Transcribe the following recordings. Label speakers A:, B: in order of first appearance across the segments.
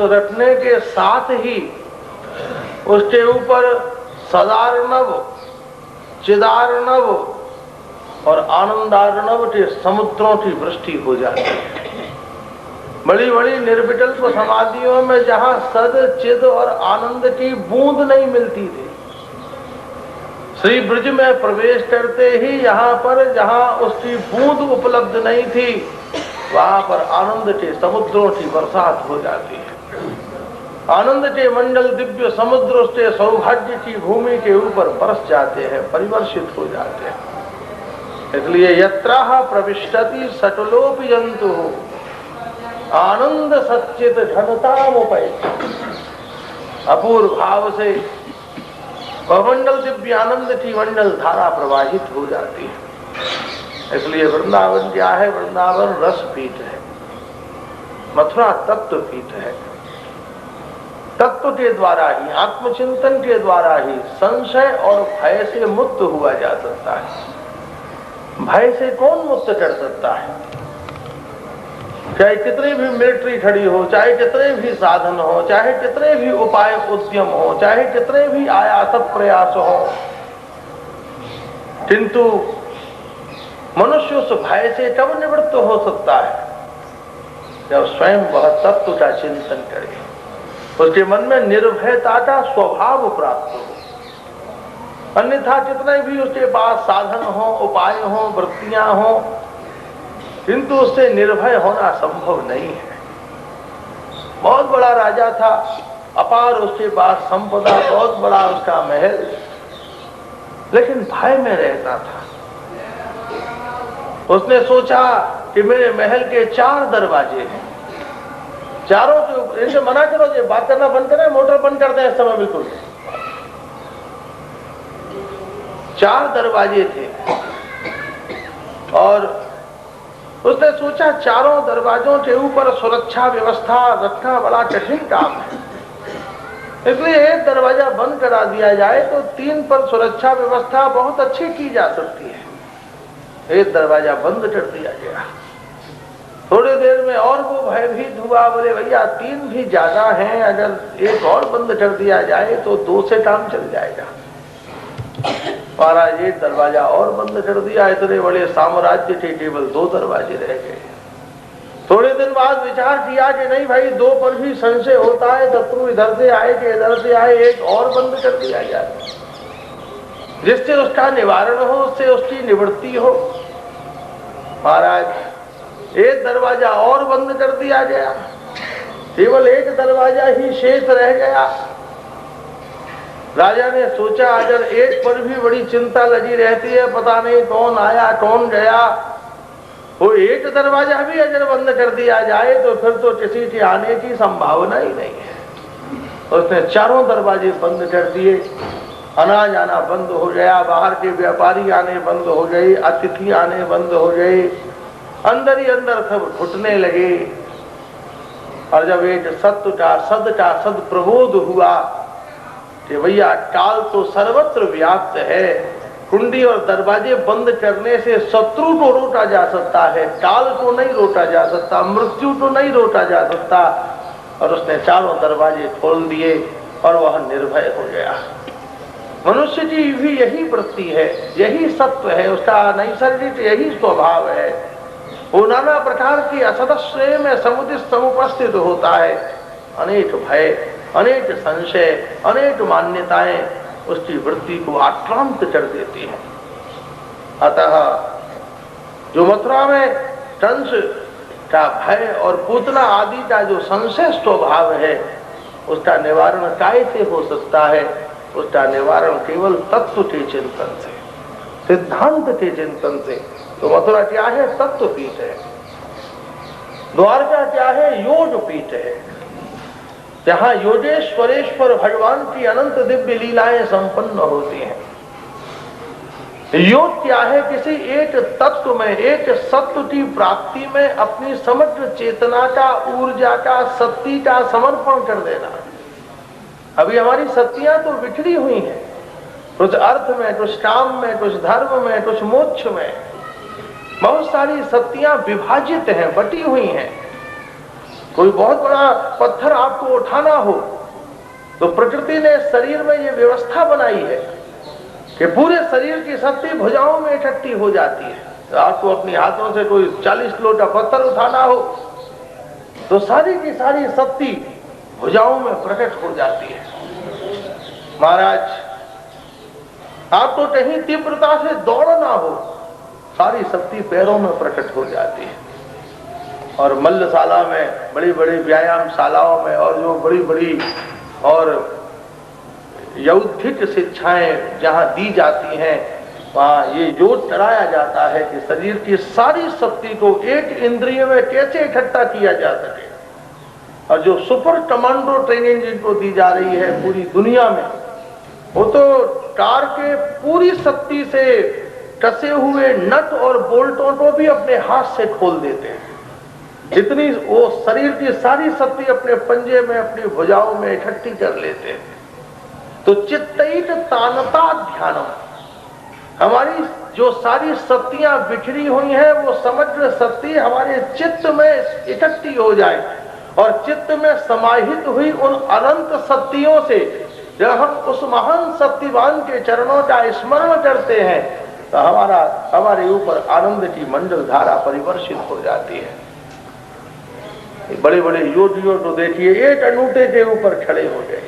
A: रटने के साथ ही उसके ऊपर सदार्णव, चिदार्णव और आनंदार्णव के समुद्रों की वृष्टि हो जाती है। बड़ी बड़ी निर्विकल्प समाधियों में जहां सद, चिद और आनंद की बूंद नहीं मिलती थी, श्री ब्रज में प्रवेश करते ही यहाँ पर जहां उसकी बूंद उपलब्ध नहीं थी, वहां पर आनंद के समुद्रों की बरसात हो जाती है। आनंद के मंडल दिव्य समुद्र उसके सौभाग्य की भूमि के ऊपर बरस जाते हैं, परिवर्षित हो जाते हैं। इसलिए यत्राह प्रविष्टति सटलोपि जंतु आनंद सच्चित घनतामुपैति, अपूर्व भाव से मंडल दिव्य आनंद की मंडल धारा प्रवाहित हो जाती है। इसलिए वृंदावन क्या है? वृंदावन रस पीठ है, मथुरा तत्व पीठ है। तत्व के द्वारा ही, आत्मचिंतन के द्वारा ही संशय और भय से मुक्त हुआ जा सकता है। भय से कौन मुक्त कर सकता है? चाहे कितनी भी मिलिट्री खड़ी हो, चाहे कितने भी साधन हो, चाहे कितने भी उपाय उद्यम हो, चाहे कितने भी आयासक प्रयास हो, किंतु मनुष्य उस भय से कब निवृत्त हो सकता है? जब स्वयं वह तत्व का चिंतन करे, उसके मन में निर्भयता का स्वभाव प्राप्त हो। अन्यथा कितने भी उसके पास साधन हो, उपाय हो, वृत्तियां हो, किंतु उससे निर्भय होना संभव नहीं है। बहुत बड़ा राजा था, अपार उसके पास संपदा, बहुत बड़ा उसका महल, लेकिन भय में रहता था। उसने सोचा कि मेरे महल के 4 दरवाजे हैं, चारों के ऊपर, इनसे मना करो, ये बात करना बंद करें, मोटर बंद कर दें इस समय बिल्कुल। 4 दरवाजे थे और उसने सोचा चारों दरवाजों के ऊपर सुरक्षा व्यवस्था रखना बड़ा कठिन काम है, इसलिए एक दरवाजा बंद करा दिया जाए तो 3 पर सुरक्षा व्यवस्था बहुत अच्छी की जा सकती है। एक दरवाजा बंद कर दिया गया। थोड़ी देर में और वो भयभीत हुआ, बोले भैया 3 भी ज्यादा हैं, अगर एक और बंद कर दिया जाए तो 2 से काम चल जाएगा। महाराज एक दरवाजा और बंद कर दिया, इतने बड़े साम्राज्य के केवल 2 दरवाजे रह गए। थोड़े दिन बाद विचार किया कि नहीं भाई, 2 पर भी संशय होता है, शत्रु इधर से आए कि इधर से आए, एक और बंद कर दिया जाए, जिससे उसका निवारण हो, उससे उसकी निवृत्ति हो। महाराज एक दरवाजा और बंद कर दिया गया, केवल एक दरवाजा ही शेष रह गया। राजा ने सोचा अगर एक पर भी बड़ी चिंता लगी रहती है, पता नहीं कौन आया कौन गया, वो एक दरवाजा भी अगर बंद कर दिया जाए तो फिर तो किसी के आने की संभावना ही नहीं है। उसने चारों दरवाजे बंद कर दिए, अनाज आना बंद हो गया, बाहर के व्यापारी आने बंद हो गए, अतिथि आने बंद हो गए, अंदर ही अंदर सब घुटने लगे। और जब एक सत्य का सद प्रबोध हुआ कि भैया काल तो सर्वत्र व्याप्त है, कुंडी और दरवाजे बंद करने से शत्रु को रोका जा सकता है, काल को नहीं रोका जा सकता, मृत्यु को नहीं रोका जा सकता। और उसने चारों दरवाजे खोल दिए और वह निर्भय हो गया। मनुष्य की भी यही वृत्ति है, यही सत्व है, उसका नैसर्गिक यही स्वभाव है। वो नाना प्रकार की असदश्रय में समुदित समुपस्थित होता है। अनेक भय, अनेक संशय, अनेक मान्यताएं उसकी वृत्ति को आक्रांत कर देती हैं। अतः जो मथुरा में कंस का भय और पूतना आदि का जो संशय स्वभाव है, उसका निवारण कैसे हो सकता है? उसका निवारण केवल तत्व के चिंतन से, सिद्धांत के चिंतन से। तो मथुरा क्या है? तत्व पीठ है। द्वारका क्या है? योग पीठ है, जहां योगेश्वरेश्वर भगवान की अनंत दिव्य लीलाएं संपन्न होती हैं। योग क्या है? किसी एक तत्व में, एक सत्व की प्राप्ति में अपनी समग्र चेतना का, ऊर्जा का, शक्ति का समर्पण कर देना। अभी हमारी शक्तियां तो बिखरी हुई हैं, कुछ अर्थ में, कुछ काम में, कुछ धर्म में, कुछ मोक्ष में। बहुत सारी शक्तियां विभाजित हैं, बटी हुई हैं। कोई बहुत बड़ा पत्थर आपको उठाना हो तो प्रकृति ने शरीर में ये व्यवस्था बनाई है कि पूरे शरीर की शक्ति भुजाओं में इकट्ठी हो जाती है। तो आपको अपने हाथों से कोई 40 किलो का पत्थर उठाना हो तो सारी की सारी शक्ति भुजाओं में प्रकट हो जाती है। महाराज, आपको कहीं तीव्रता से दौड़ना हो, सारी शक्ति पैरों में प्रकट हो जाती है। और मल्लशाला में, बड़ी बड़ी व्यायाम शालाओं में और जो बड़ी बड़ी और यौद्धिक शिक्षाएं जहां दी जाती हैं, वहां ये जोर चढ़ाया जाता है कि शरीर की सारी शक्ति को एक इंद्रिय में कैसे इकट्ठा किया जा सके। और जो सुपर कमांडो ट्रेनिंग जिनको दी जा रही है पूरी दुनिया में, वो तो कार के पूरी शक्ति से कसे हुए नट और बोल्टों को भी अपने हाथ से खोल देते हैं। जितनी वो शरीर की सारी शक्ति अपने पंजे में, अपनी भुजाओं में इकट्ठी कर लेते हैं। तो चित्तैत तानता ध्यानम, हमारी जो सारी शक्तियां बिखरी हुई हैं वो समग्र शक्ति हमारे चित्त में इकट्ठी हो जाए और चित्त में समाहित हुई उन अनंत शक्तियों से जब हम उस महान शक्तिवान के चरणों का स्मरण करते हैं तो हमारे ऊपर आनंद की मंडल धारा परिवर्षित हो जाती है। बड़े बड़े योगियों तो देखिए एक अंगूठे के ऊपर खड़े हो गए।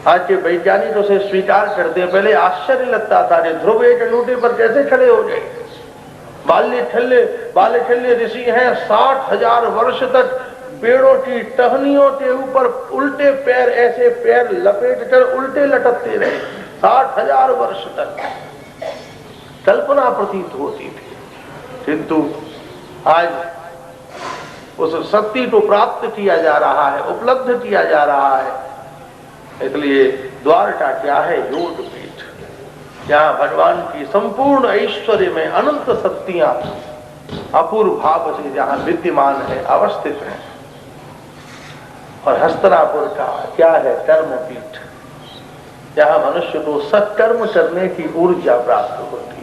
A: आज के वैज्ञानिक उसे स्वीकार करते हैं, पहले आश्चर्य लगता था कि ध्रुव एक अंगूठे पर कैसे खड़े हो गए। बाल्यखिल्य ऋषि हैं, 60,000 वर्ष तक पेड़ों की टहनियों के ऊपर उल्टे पैर, ऐसे पैर लपेट कर उल्टे लटकते रहे 60,000 वर्ष तक। कल्पना प्रतीत होती थी, किंतु आज उस शक्ति को प्राप्त किया जा रहा है, उपलब्ध किया जा रहा है। इसलिए द्वारका क्या है? योग पीठ, जहाँ भगवान की संपूर्ण ऐश्वर्य में अनंत शक्तियां अपूर्व भाव से जहाँ विद्यमान है, अवस्थित है। और हस्तिनापुर का क्या है? कर्म पीठ, जहाँ मनुष्य को सत्कर्म करने की ऊर्जा प्राप्त होती है।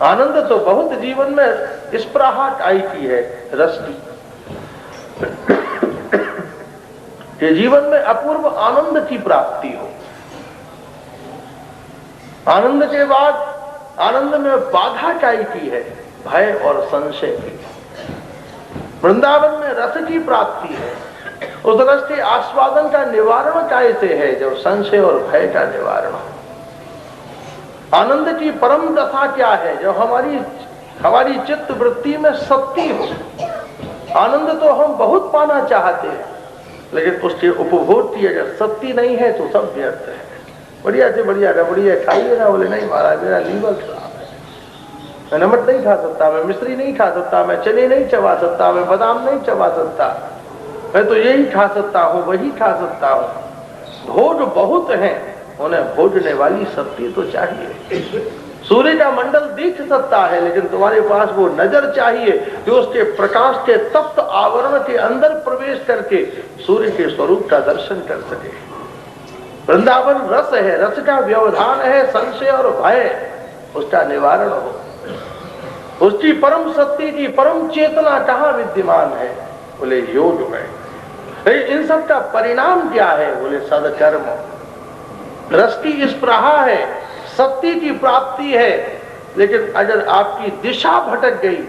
A: आनंद तो बहुत जीवन में स्पृहाट आई की है, रस की। कि जीवन में अपूर्व आनंद की प्राप्ति हो। आनंद के बाद आनंद में बाधा काय की है? भय और संशय की। वृंदावन में रस की प्राप्ति है, उस रस के आस्वादन का निवारण कैसे है? जब संशय और भय का निवारण हो। आनंद की परम दशा क्या है? जब हमारी चित्त वृत्ति में शक्ति हो। आनंद तो हम बहुत पाना चाहते हैं, लेकिन उसके उपभोग की अगर शक्ति नहीं है तो सब व्यर्थ है। बढ़िया से बढ़िया रबड़िया खाइए ना, बोले नहीं महाराज मेरा लीवर खराब है, मैं नमक नहीं खा सकता, मैं मिश्री नहीं खा सकता, मैं चने नहीं चबा सकता, मैं बादाम नहीं चबा सकता, मैं तो यही खा सकता हूँ, वही खा सकता हूँ। भोज बहुत हैं, उन्हें भोजने वाली शक्ति तो चाहिए। सूर्य का मंडल दिख सकता है, लेकिन तुम्हारे पास वो नजर चाहिए कि उसके प्रकाश के तप्त आवरण के अंदर प्रवेश करके सूर्य के स्वरूप का दर्शन कर सके। वृंदावन रस है, रस का व्यवधान है, संशय और भय उसका निवारण हो। उसकी परम शक्ति की परम चेतना कहाँ विद्यमान है? बोले योग में। इन सब का परिणाम क्या है? बोले सदकर्म। रस की स्पृहा है, शक्ति की प्राप्ति है, लेकिन अगर आपकी दिशा भटक गई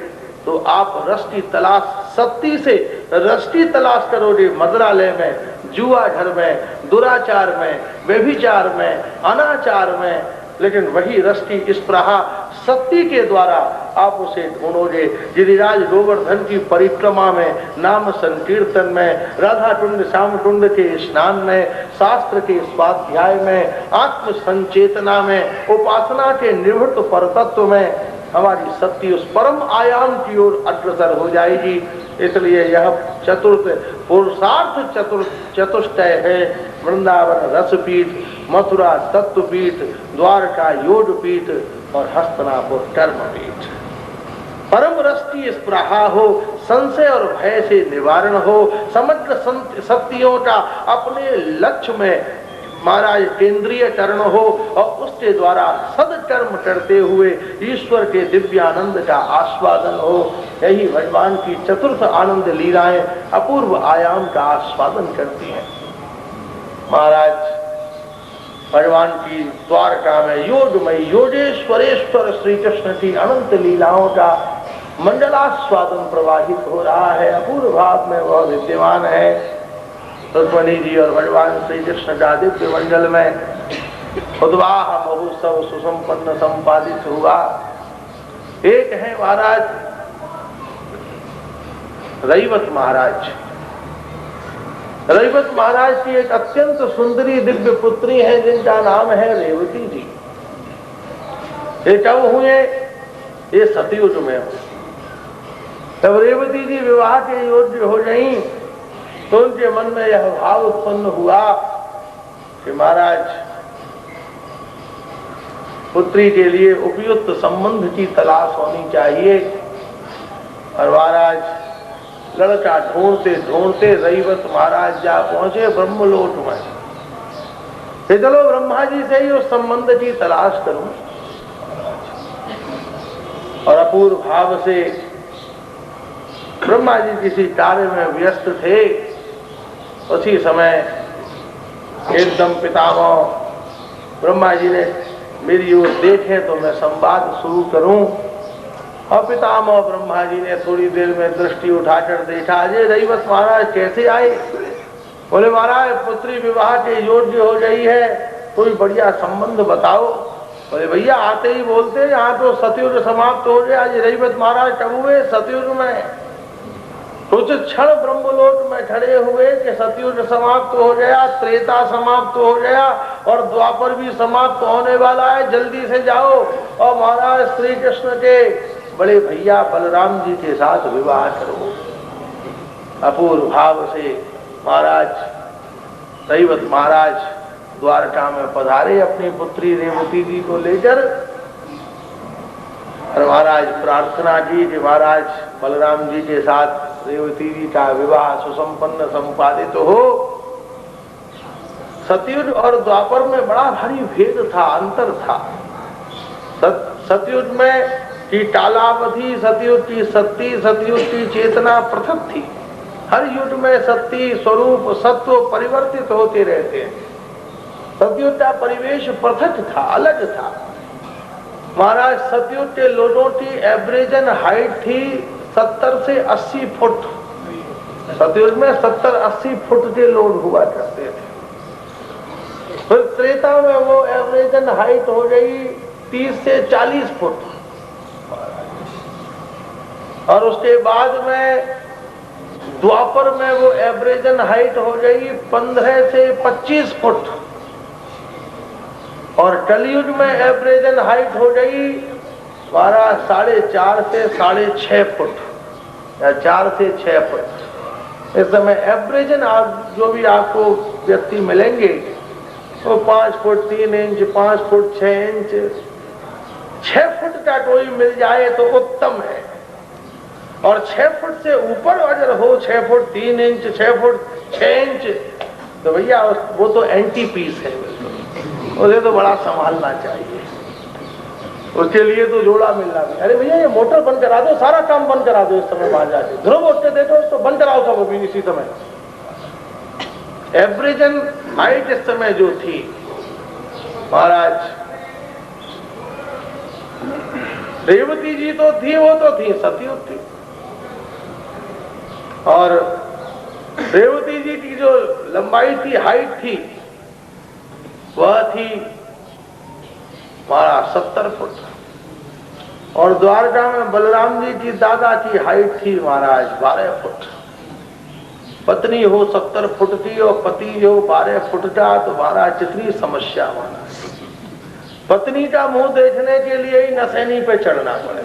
A: तो आप रस की तलाश, शक्ति से रस की तलाश करोगे मदिरालय में, जुआ घर में, दुराचार में, व्यभिचार में, अनाचार में। लेकिन वही रस की स्पृहा शक्ति के द्वारा आप उसे ढूंढोगे। गिरिराज गोवर्धन की परिक्रमा में, नाम संकीर्तन में, राधा कुंड श्याम कुंड के स्नान में, शास्त्र के स्वाध्याय में, आत्म संचेतना में, उपासना के निवृत्त परतत्व में हमारी शक्ति उस परम आयाम की ओर अग्रसर हो जाएगी। इसलिए यह चतुर्थ पुरुषार्थ चतुष्टय है। वृंदावन रसपीठ, मथुरा तत्वपीठ, द्वारका योगपीठ और हस्तिनापुर कर्मपीठ। परम रस की स्पृहा हो, संशय और भय से निवारण हो, समग्र शक्तियों का अपने लक्ष्य में महाराज केंद्रीयकरण हो और उसके द्वारा सदकर्म करते हुए ईश्वर के दिव्यानंद का आस्वादन हो। यही भगवान की चतुर्थ आनंद लीलाएं अपूर्व आयाम का आस्वादन करती हैं। महाराज भगवान की द्वारका में योगमयी योगेश्वरेश्वर श्री कृष्ण की अनंत लीलाओं का मंडलास्वादन प्रवाहित हो रहा है। अपूर्व भाव में वह विद्यमान है। रुक्मिणी जी और भगवान श्री कृष्ण का दिव्य मंडल में उद्वाह महोत्सव सुसंपन्न संपादित हुआ। एक है महाराज रैवत महाराज। रैवत महाराज की एक अत्यंत सुंदरी दिव्य पुत्री है जिनका नाम है रेवती जी। ये कब हुए? ये सतयुग में हुए। तब रेवती जी विवाह के योग्य हो गई तो उनके मन में यह भाव उत्पन्न हुआ कि महाराज पुत्री के लिए उपयुक्त संबंध की तलाश होनी चाहिए। और महाराज लड़का ढूंढते ढूंढते रैवत महाराज जा पहुंचे ब्रह्मलोक में। चलो ब्रह्मा जी से ही उस संबंध की तलाश करूं। और अपूर्व भाव से ब्रह्मा जी किसी कार्य में व्यस्त थे। उसी समय एकदम पितामह ब्रह्मा जी ने मेरी ओर देखे तो मैं संवाद शुरू करूं। और पितामह ब्रह्मा जी ने थोड़ी देर में दृष्टि उठाकर देखा, अजय रैवत महाराज कैसे आए? बोले महाराज पुत्री विवाह के योग्य हो गई है, कोई बढ़िया संबंध बताओ। बोले भैया आते ही बोलते यहाँ तो सतयुग समाप्त हो गया। आज रैवत महाराज कब हुए? सतयुग में। कुछ क्षण ब्रह्मलोक में खड़े हुए कि सतयुग समाप्त हो गया, त्रेता समाप्त हो गया और द्वापर भी समाप्त होने वाला है, जल्दी से जाओ और महाराज श्री कृष्ण के बड़े भैया बलराम जी के साथ विवाह करो। अपूर्व भाव से महाराज रैवत महाराज द्वारका में पधारे अपनी पुत्री रेवती जी को लेकर। और महाराज प्रार्थना की कि महाराज बलराम जी के साथ रेवती जी का विवाह सुसंपन्न संपादित हो। सतयुग और द्वापर में बड़ा भारी भेद था, अंतर था। सतयुग में की कालावधि, सतयुग की सत्ती, सतयुग की चेतना पृथक थी। हर युग में सत्ती स्वरूप सत्व परिवर्तित होते रहते हैं। सतयुग का परिवेश पृथक था, अलग था। महाराज सतयुग के लोगों की एवरेजन हाइट थी 70 से 80 फुट। सतयुग में 70-80 फुट के लोग हुआ करते थे। फिर त्रेता में वो एवरेजन हाइट हो गई 30 से 40 फुट। और उसके बाद में द्वापर में वो एवरेजन हाइट हो गई 15 से 25 फुट। और कलयुग में एवरेजन हाइट हो गई 4.5 से 6.5 फुट या 4 से 6 फुट। इस समय एवरेजन जो भी आपको व्यक्ति मिलेंगे वो 5 foot 3 inch, 5 foot 6 inch, 6 foot का कोई मिल जाए तो उत्तम है। और 6 फुट से ऊपर अगर हो 6 फुट 3 इंच, 6 फुट 6 इंच तो भैया वो तो एंटी पीस है। उसे तो बड़ा संभालना चाहिए। उसके लिए तो जोड़ा मिलना भी। अरे भैया ये मोटर बंद करा दो, सारा काम बंद करा दो इस समय वहां जाके। ध्रुव उठते देखो तो बंद कराओ सब अभी इसी समय। एवरेजन हाइट इस समय जो थी महाराज रेवती जी तो थी, वो तो थी सतयुग थी। और रेवती जी की जो लंबाई थी, हाइट थी, वह थी 70 फुट। और द्वारका में बलराम जी की दादा की हाइट थी महाराज 12 फुट। पत्नी हो 70 फुट की और पति हो 12 फुट का तो महाराज कितनी समस्या होना। पत्नी का मुंह देखने के लिए ही नसैनी पे चढ़ना पड़े।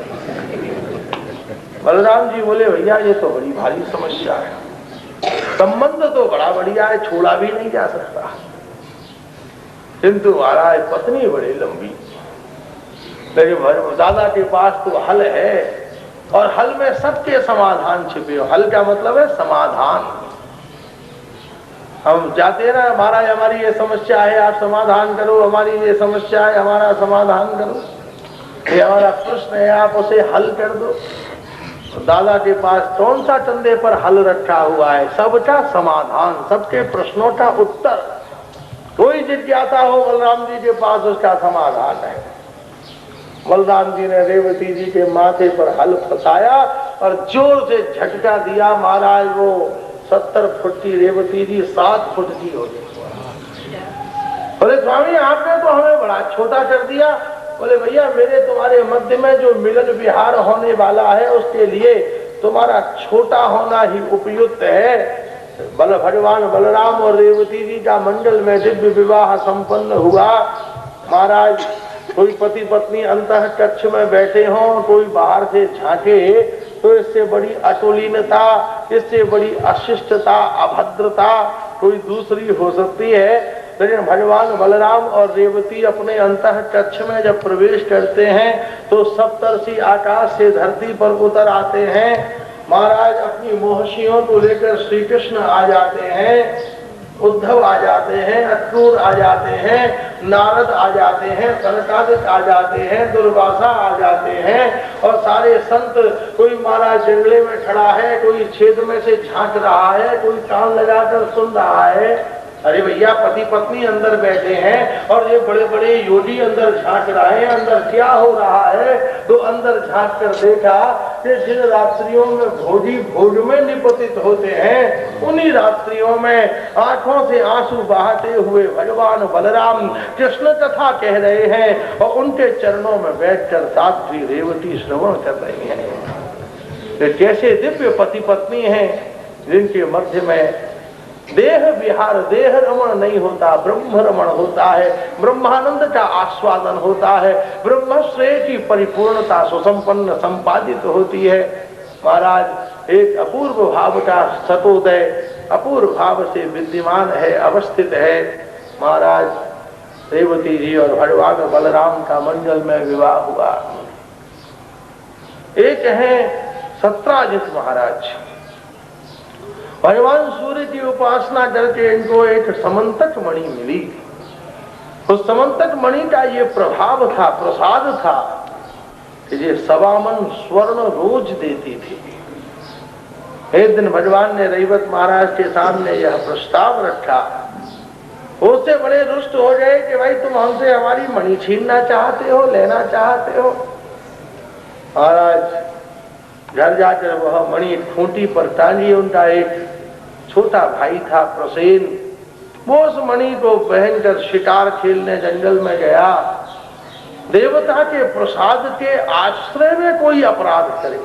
A: बलराम जी बोले भैया ये तो बड़ी भारी समस्या है, संबंध तो बड़ा बढ़िया है, छोड़ा भी नहीं जा सकता, किंतु महाराज पत्नी बड़ी लंबी। लेकिन दादा के पास तो हल है और हल में सबके समाधान छिपे हो। हल का मतलब है समाधान। हम जाते हैं ना महाराज हमारी ये समस्या है आप समाधान करो, हमारी ये समस्या है हमारा समाधान करो, ये हमारा प्रश्न है आप उसे हल कर दो। दादा के पास कौन सा कंधे पर हल रखा हुआ है? सबका समाधान, सबके प्रश्नों का उत्तर। कोई जिज्ञासा हो बलराम जी के पास, उसका समाधान है। बलराम जी ने रेवती जी के माथे पर हल फंसाया और जोर से झटका दिया। महाराज वो 70 फुट की रेवती जी 7 फुट की हो गई। बोले स्वामी आपने तो हमें बड़ा छोटा कर दिया। बोले भैया मेरे तुम्हारे मध्य में जो मिलन विहार होने वाला है उसके लिए तुम्हारा छोटा होना ही उपयुक्त है। भगवान बलराम और रेवती जी का मंडल में दिव्य विवाह संपन्न हुआ। महाराज कोई पति पत्नी अंतः कक्ष में बैठे हों, कोई बाहर से झांके तो इससे बड़ी अतुलीनता, इससे बड़ी अशिष्टता, अभद्रता कोई दूसरी हो सकती है। लेकिन भगवान बलराम और रेवती अपने अंतः कक्ष में जब प्रवेश करते हैं तो सप्तर्षि आकाश से धरती पर उतर आते हैं। महाराज अपनी मोहशियों को लेकर श्री कृष्ण आ जाते हैं, उद्धव आ जाते हैं, अक्रूर आ जाते हैं, नारद आ जाते हैं, सनकादिक आ जाते हैं, दुर्वासा आ जाते हैं और सारे संत। कोई महाराज जंगले में खड़ा है, कोई छेद में से झांक रहा है, कोई कान लगाकर सुन रहा है। अरे भैया पति पत्नी अंदर बैठे हैं और ये बड़े बड़े योगी अंदर झांक रहे हैं, अंदर क्या हो रहा है? तो अंदर झांक कर देखा कि जिन रात्रियों में भोजी भोज में निपतित होते हैं, उन्हीं रात्रियों में आंखों से आंसू बहाते हुए भगवान बलराम कृष्ण कथा कह रहे हैं और उनके चरणों में बैठकर साध्वी रेवती श्रवण कर रही हैं। कैसे दिव्य पति पत्नी हैं जिनके मध्य में देह विहार, देह रमण नहीं होता, ब्रह्म रमण होता है, ब्रह्मानंद का आस्वादन होता है, ब्रह्मश्रेय की परिपूर्णता सुसंपन्न संपादित होती है। महाराज एक अपूर्व भाव का सतोदय अपूर्व भाव से विद्यमान है, अवस्थित है। महाराज रेवती जी और भगवान बलराम का मंडल में विवाह हुआ। एक है सत्राजित महाराज, भगवान सूर्य की उपासना करके इनको एक समंतक मणि मिली। उस समंतक मणि का ये प्रभाव था, प्रसाद था कि ये 1.25 मन स्वर्ण रोज देती थी। एक दिन भगवान ने रैवत महाराज के सामने यह प्रस्ताव रखा। उससे बड़े रुष्ट हो गए कि भाई तुम हमसे हमारी मणि छीनना चाहते हो, लेना चाहते हो। महाराज घर जाकर वह मणि खूंटी पर टांगी। उनका एक छोटा भाई था प्रसेन, वो उस मणि को पहनकर शिकार खेलने जंगल में गया। देवता के प्रसाद के आश्रय में कोई अपराध करे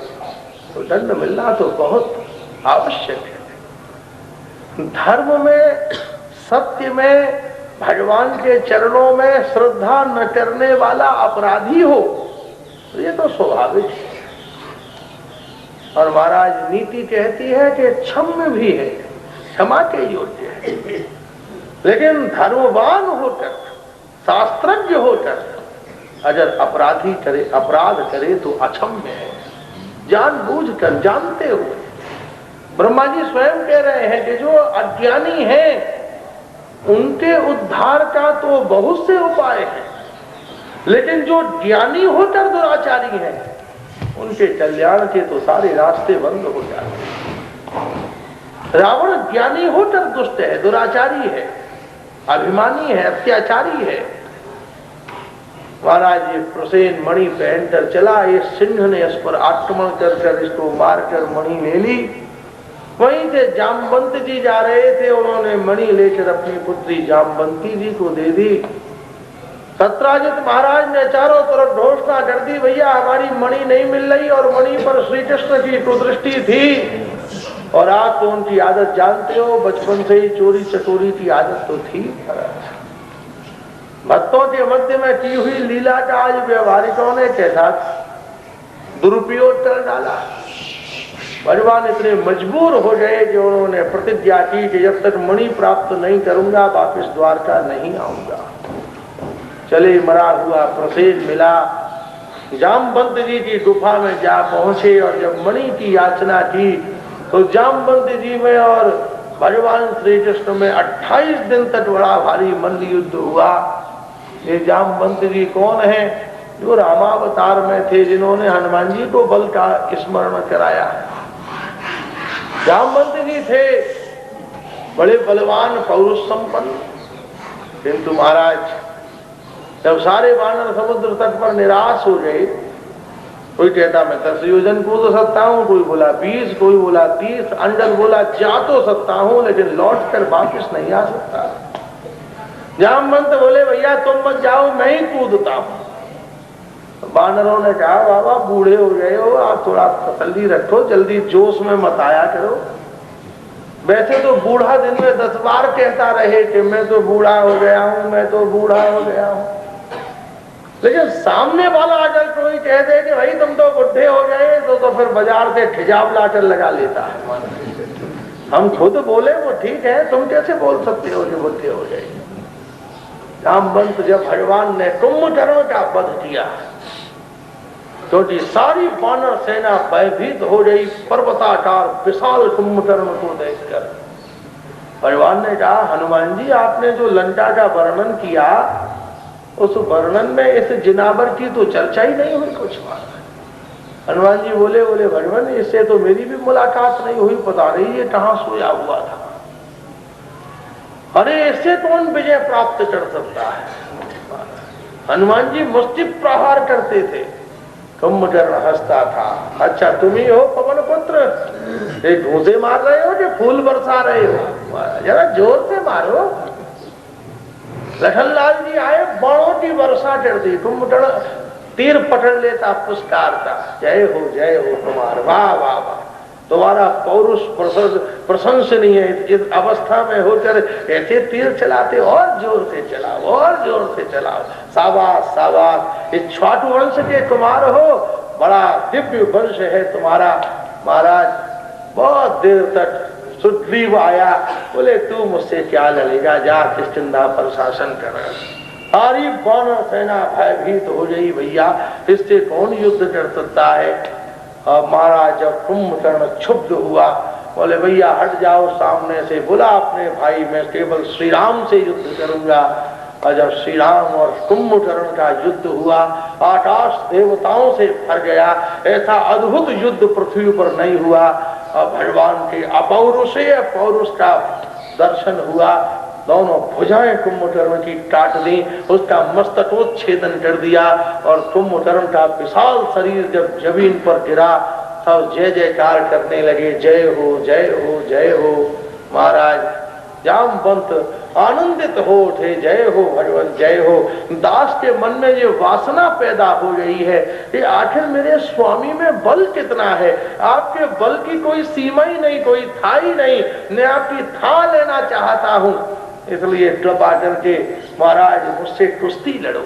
A: तो दंड मिलना तो बहुत आवश्यक है। धर्म में, सत्य में, भगवान के चरणों में श्रद्धा न करने वाला अपराधी हो तो ये तो स्वाभाविक है। और महाराज नीति कहती है कि क्षम्य भी है, क्षमा के योग्य है, लेकिन धर्मवान होकर, शास्त्रज्ञ होकर अगर अपराधी करे, अपराध करे तो अक्षम्य है, जानबूझकर, जानते हुए। ब्रह्मा जी स्वयं कह रहे हैं कि जो अज्ञानी हैं उनके उद्धार का तो बहुत से उपाय हैं, लेकिन जो ज्ञानी होकर दुराचारी हैं उनके कल्याण के तो सारे रास्ते बंद हो जाते हैं। रावण ज्ञानी होकर दुष्ट है, दुराचारी है, अभिमानी है, अत्याचारी है। महाराज ये प्रसेन मणि पहनकर चला। ये सिंह ने इस पर आक्रमण कर इसको मारकर मणि ले ली। वहीं से जामवंत जी जा रहे थे, उन्होंने मणि लेकर अपनी पुत्री जामवंती जी को दे दी। सत्राजित महाराज ने चारों तरफ घोषणा कर दी, भैया हमारी मणि नहीं मिल रही, और मणि पर श्री कृष्ण की कुदृष्टि थी। और आप तो उनकी आदत जानते हो, बचपन से ही चोरी चकोरी की आदत तो थी। भक्तों के मध्य में की हुई लीला का आज व्यवहारिकों ने कैसा दुरुपयोग कर डाला। भगवान इतने मजबूर हो गए कि उन्होंने प्रतिज्ञा की कि जब तक मणि प्राप्त नहीं करूंगा वापिस द्वारका नहीं आऊंगा। चले मरा हुआ प्रसेन मिला, जामवंत जी की गुफा में जा पहुंचे और जब मणि की याचना की तो जामवंत जी में और भगवान श्री कृष्ण में 28 दिन तक बड़ा भारी मल्ल युद्ध हुआ। ये जामवंत जी कौन है? जो रामावतार में थे, जिन्होंने हनुमान जी को बल का स्मरण कराया। जामवंत जी थे बड़े बलवान पौरुष संपन्न, किंतु महाराज जब सारे वानर समुद्र तट पर निराश हो गए, कोई कहता मैं 10 योजन कूद सकता हूँ, कोई बोला 20, कोई बोला 30, अंडर बोला जा तो सकता हूँ लेकिन लौट कर वापिस नहीं आ सकता। जामवंत बोले भैया तुम मत जाओ, मैं ही कूदता हूँ। वानरों ने कहा बाबा बूढ़े हो गए हो, आप थोड़ा तसल्ली रखो, जल्दी जोश में मत आया करो। वैसे तो बूढ़ा दिन में 10 बार कहता रहे कि मैं तो बूढ़ा हो गया हूँ, मैं तो बूढ़ा हो गया हूँ, लेकिन सामने वाला अगर कोई कह दे कि भाई तुम तो बुढ़े हो गए, तो फिर बाजार से ठिजाब लाकर लगा लेता है। हम खुद बोले वो ठीक है, तुम कैसे बोल सकते हो कि बुढ़े हो गए। जामवंत जब भगवान ने कुंभकर्ण का वध किया, क्योंकि सारी वानर सेना भयभीत हो गई पर्वताकार विशाल कुंभकर्ण को देखकर। भगवान ने कहा हनुमान जी आपने जो लंका का वर्णन किया, उस वर्णन में इस जिनावर की तो चर्चा ही नहीं हुई कुछ बात। हनुमान जी बोले भगवान इससे तो मेरी भी मुलाकात नहीं हुई, पता नहीं ये कहाँ सोया हुआ था। अरे इससे कौन विजय प्राप्त कर सकता है। हनुमान जी मुष्टि प्रहार करते थे, कुंभकर्ण हंसता था। अच्छा तुम ही हो पवन पुत्र, ये घूंसे मार रहे हो कि फूल बरसा रहे हो, जरा जोर से मारो। लखनलाल जी आए, बाणों की वर्षा कर दी, कुंभकर्ण तीर पकड़ लेता पुष्कार का। जय हो तुम्हारा, वाह वाह वाह, तुम्हारा पौरुष प्रशंसनीय है। इस अवस्था में होकर ऐसे तीर चलाते, और जोर से चलाओ, और जोर से चलाओ, शाबाश शाबाश। इस छाटू वंश के कुमार हो, बड़ा दिव्य वंश है तुम्हारा। महाराज बहुत देर तक सुग्रीव आया, बोले तू मुझसे क्या लड़ेगा, जा किष्किंधा पर शासन कर। सारी वानर सेना भयभीत हो गई, भैया इससे कौन युद्ध कर सकता है। महाराज जब कुंभकर्ण क्षुब्ध हुआ, बोले भैया हट जाओ सामने से, बोला अपने भाई मैं केवल श्री राम से युद्ध करूंगा। और जब श्री राम और कुंभकर्ण का युद्ध हुआ, आकाश देवताओं से भर गया। ऐसा अद्भुत युद्ध पृथ्वी पर नहीं हुआ। भगवान के अपौरुषेय पौरुष का दर्शन हुआ। दोनों भुजाएं कुंभकर्ण की काट दी, उसका मस्तकोच्छेदन कर दिया, और कुंभकर्ण का विशाल शरीर जब जमीन पर गिरा, सब जय जयकार करने लगे, जय हो जय हो जय हो। महाराज जामवंत आनंदित हो उठे, जय हो भगवान जय हो। दास के मन में ये वासना पैदा हो गई है कि आखिर मेरे स्वामी में बल कितना है। आपके बल की कोई सीमा ही नहीं, कोई था ही नहीं, मैं आपकी था लेना चाहता हूँ। इसलिए कृपा करके महाराज मुझसे कुश्ती लड़ो।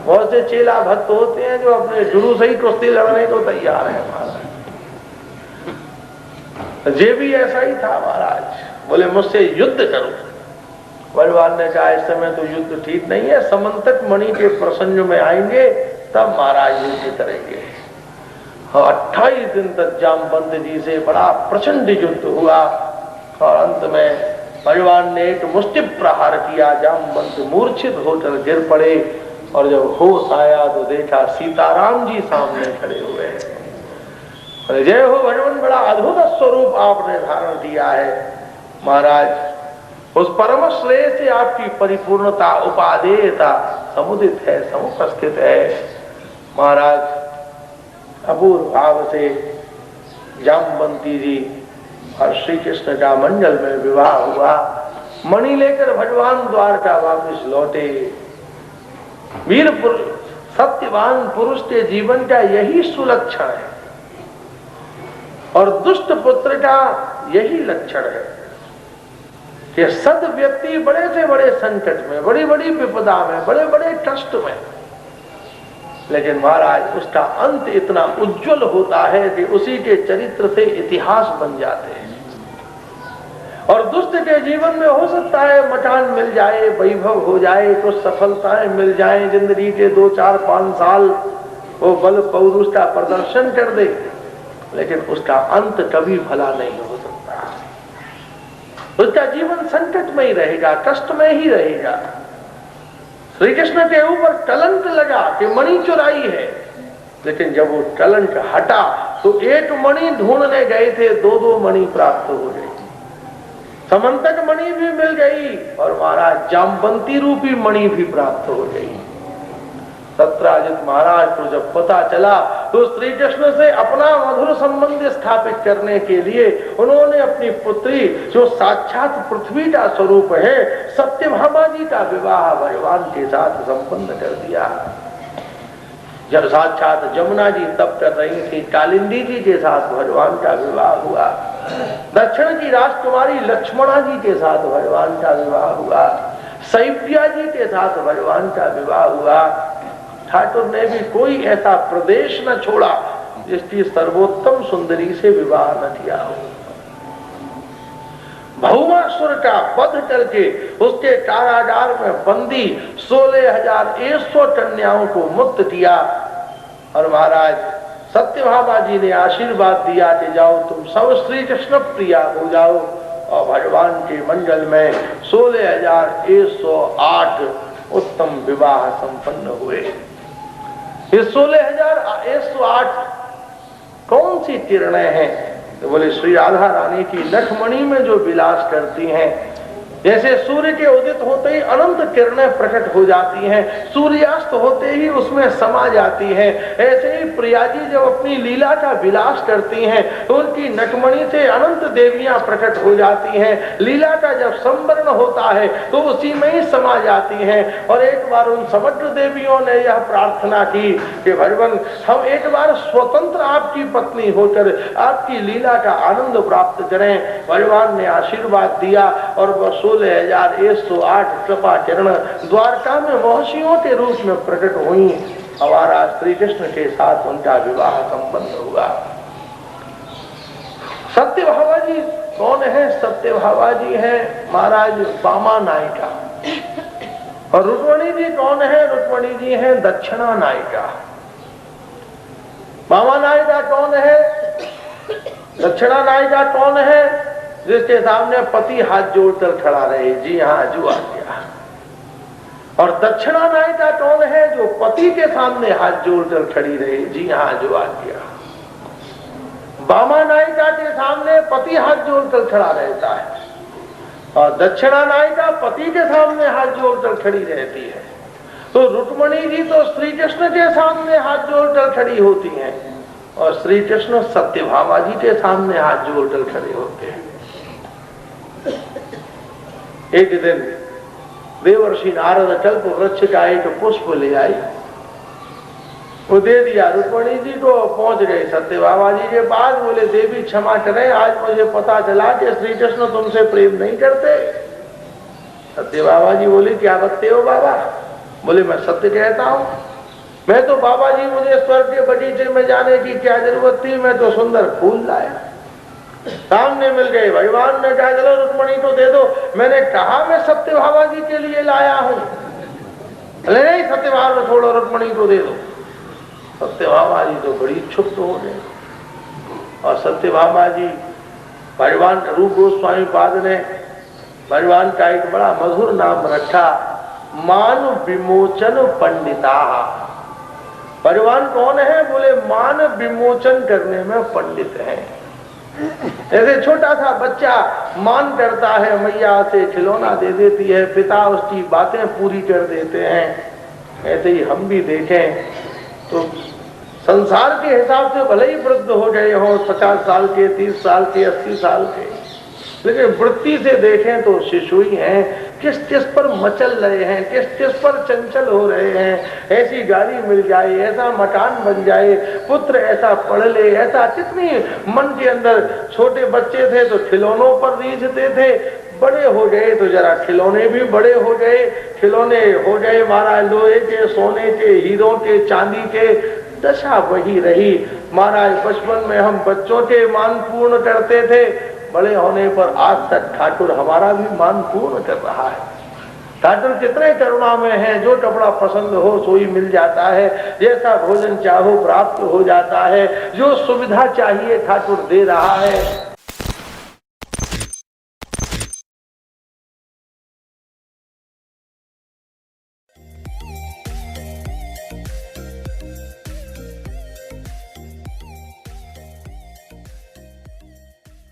A: बहुत से चेला भक्त होते हैं जो अपने गुरु से ही कुश्ती लड़ने को तैयार है। महाराज ये भी ऐसा ही था। महाराज बोले मुझसे युद्ध करो। भगवान ने कहा इस समय तो युद्ध ठीक नहीं है, समंतक मणि के प्रसंग में आएंगे तब महाराज युद्ध करेंगे। 28 दिन तक जामवंत जी से बड़ा प्रचंड युद्ध हुआ, और अंत में भगवान ने एक मुष्टि प्रहार किया। जामवंत मूर्छित होकर गिर पड़े, और जब होश आया तो देखा सीताराम जी सामने खड़े हुए हैं। जय हो भगवान, बड़ा अद्भुत स्वरूप आपने धारण किया है। महाराज उस परम श्रेय से आपकी परिपूर्णता उपादेयता समुदित है, समुपस्थित है। महाराज अपूर्व भाव से जामवंती जी और श्री कृष्ण का मंडल में विवाह हुआ। मणि लेकर भगवान द्वारका वापस लौटे। वीर पुरुष, सत्यवान पुरुष के जीवन का यही सुलक्षण है, और दुष्ट पुत्र का यही लक्षण है कि सद व्यक्ति बड़े से बड़े संकट में, बड़ी बड़ी विपदा में, बड़े बड़े कष्ट में, लेकिन महाराज उसका अंत इतना उज्जवल होता है कि उसी के चरित्र से इतिहास बन जाते हैं। और दुष्ट के जीवन में हो सकता है मकान मिल जाए, वैभव हो जाए, कुछ सफलताएं मिल जाएं, जिंदगी के 2, 4, 5 साल वो बल पौरुष का प्रदर्शन कर दे, लेकिन उसका अंत कभी भला नहीं हो सकता। उसका जीवन संकट में ही रहेगा, कष्ट में ही रहेगा। श्री कृष्ण के ऊपर टलंट लगा कि मणि चुराई है, लेकिन जब वो टलंट हटा तो एक मणि ढूंढने गए थे, दो मणि प्राप्त हो गई। समंतक मणि भी मिल गई और महाराज जामवंती रूपी मणि भी प्राप्त हो गई। सत्राजित महाराज को जब पता चला तो श्री कृष्ण से अपना मधुर संबंध स्थापित करने के लिए उन्होंने अपनी पुत्री, जो साक्षात पृथ्वी का स्वरूप है, सत्यभामा जी का विवाह भगवान के साथ संपन्न कर दिया। जब साक्षात जमुना जी तप कर रही थी, कालिंदी जी के साथ भगवान का विवाह हुआ। दक्षिण की राजकुमारी लक्ष्मणा जी के साथ भगवान का विवाह हुआ। सैप्या जी के साथ भगवान का विवाह हुआ। ठाकुर ने भी कोई ऐसा प्रदेश न छोड़ा जिसकी सर्वोत्तम सुंदरी से विवाह न किया हो। भौमासुर का वध करके उसके कारागार में बंदी 16,100 कन्याओं को मुक्त किया और महाराज सत्यभामा जी ने आशीर्वाद दिया कि जाओ तुम सब श्री कृष्ण प्रिया हो जाओ, और भगवान के मंडल में 16,108 उत्तम विवाह संपन्न हुए। ये 16,108 कौन सी किरणें हैं? तो बोले श्री राधा रानी की नखमणि में जो विलास करती हैं। जैसे सूर्य के उदित होते ही अनंत किरणें प्रकट हो जाती हैं, सूर्यास्त होते ही उसमें समा जाती हैं, ऐसे ही प्रिया जी जब अपनी लीला का विलास करती हैं तो उनकी नखमणि से अनंत देवियां प्रकट हो जाती हैं। लीला का जब संवरण होता है तो उसी में ही समा जाती हैं। और एक बार उन समग्र देवियों ने यह प्रार्थना की कि भगवान हम एक बार स्वतंत्र आपकी पत्नी होकर आपकी लीला का आनंद प्राप्त करें। भगवान ने आशीर्वाद दिया और 16,108 कृपा किरण द्वारका में महर्षियों के रूप में प्रकट हुई। हमारा श्री कृष्ण के साथ उनका विवाह संपन्न हुआ। सत्यभामा जी कौन है? सत्यभामा जी है महाराज बामा नायिका। और रुक्मणी जी कौन है? रुक्मणी जी है दक्षिणा नायिका। बामा नायिका कौन है? दक्षिणा नायिका कौन है? जिसके सामने पति हाथ जोड़कर खड़ा रहे, जी हाँ जो आ गया। और दक्षिणा नायिका कौन है? जो पति के सामने हाथ जोड़कर खड़ी रहे, जी हाँ जो आ गया। बामा नायिका के सामने पति हाथ जोड़कर खड़ा रहता है और दक्षिणा नायिका पति के सामने हाथ जोड़कर खड़ी रहती है। तो रुक्मणी जी तो श्री कृष्ण के सामने हाथ जोड़कर खड़ी होती हैं और श्री कृष्ण सत्यभामा जी के सामने हाथ जोड़कर खड़े होते हैं। एक दिन देवर्षि नारद कल्प वृक्ष का एक पुष्प ले आई, वो दे दिया रुक्मणी जी को। पहुंच गए सत्यभामा जी के पास, बोले देवी क्षमा करें, आज मुझे पता चला कि श्री कृष्ण तुमसे प्रेम नहीं करते। सत्यभामा जी बोली क्या बकते हो बाबा? बोले मैं सत्य कहता हूँ। मैं तो बाबा जी मुझे स्वर्ग के बगीचे में जाने की क्या जरूरत थी, मैं तो सुंदर फूल लाया। सामने मिल गए, भगवान ने कहा चलो रुक्मणी को दे दो। मैंने कहा मैं सत्यभामा जी के लिए लाया हूँ। नहीं सत्यभामा छोड़ो, रुक्मणी को दे दो। सत्यभामा जी तो बड़ी क्षुब्ध हो गए और सत्यभामा जी भगवान रूप गोस्वामी पाद ने भगवान का एक बड़ा मधुर नाम रखा, मान विमोचन पंडिता। भगवान कौन है? बोले मान विमोचन करने में पंडित है। जैसे छोटा सा बच्चा मान करता है, मैया से खिलौना दे देती है, पिता उसकी बातें पूरी कर देते हैं, ऐसे ही हम भी देखें तो संसार के हिसाब से भले ही वृद्ध हो गए हो, 50 साल के, 30 साल के, 80 साल के, लेकिन वृत्ति से देखें तो शिशु ही हैं। किस किस पर मचल रहे हैं, किस किस पर चंचल हो रहे हैं। ऐसी गाड़ी मिल जाए, ऐसा मकान बन जाए, पुत्र ऐसा पढ़ ले, ऐसा कितनी मन के अंदर। छोटे बच्चे थे तो खिलौनों पर रीझते थे, बड़े हो गए तो जरा खिलौने भी बड़े हो गए। खिलौने हो गए महाराज लोहे के, सोने के, हीरों के, चांदी के। दशा वही रही महाराज। बचपन में हम बच्चों के मान पूर्ण करते थे, बड़े होने पर आज तक ठाकुर हमारा भी मान पूर्ण कर रहा है। ठाकुर कितने करुणा में है, जो कपड़ा पसंद हो सोई मिल जाता है, जैसा भोजन चाहो प्राप्त हो जाता है, जो सुविधा चाहिए ठाकुर दे रहा है।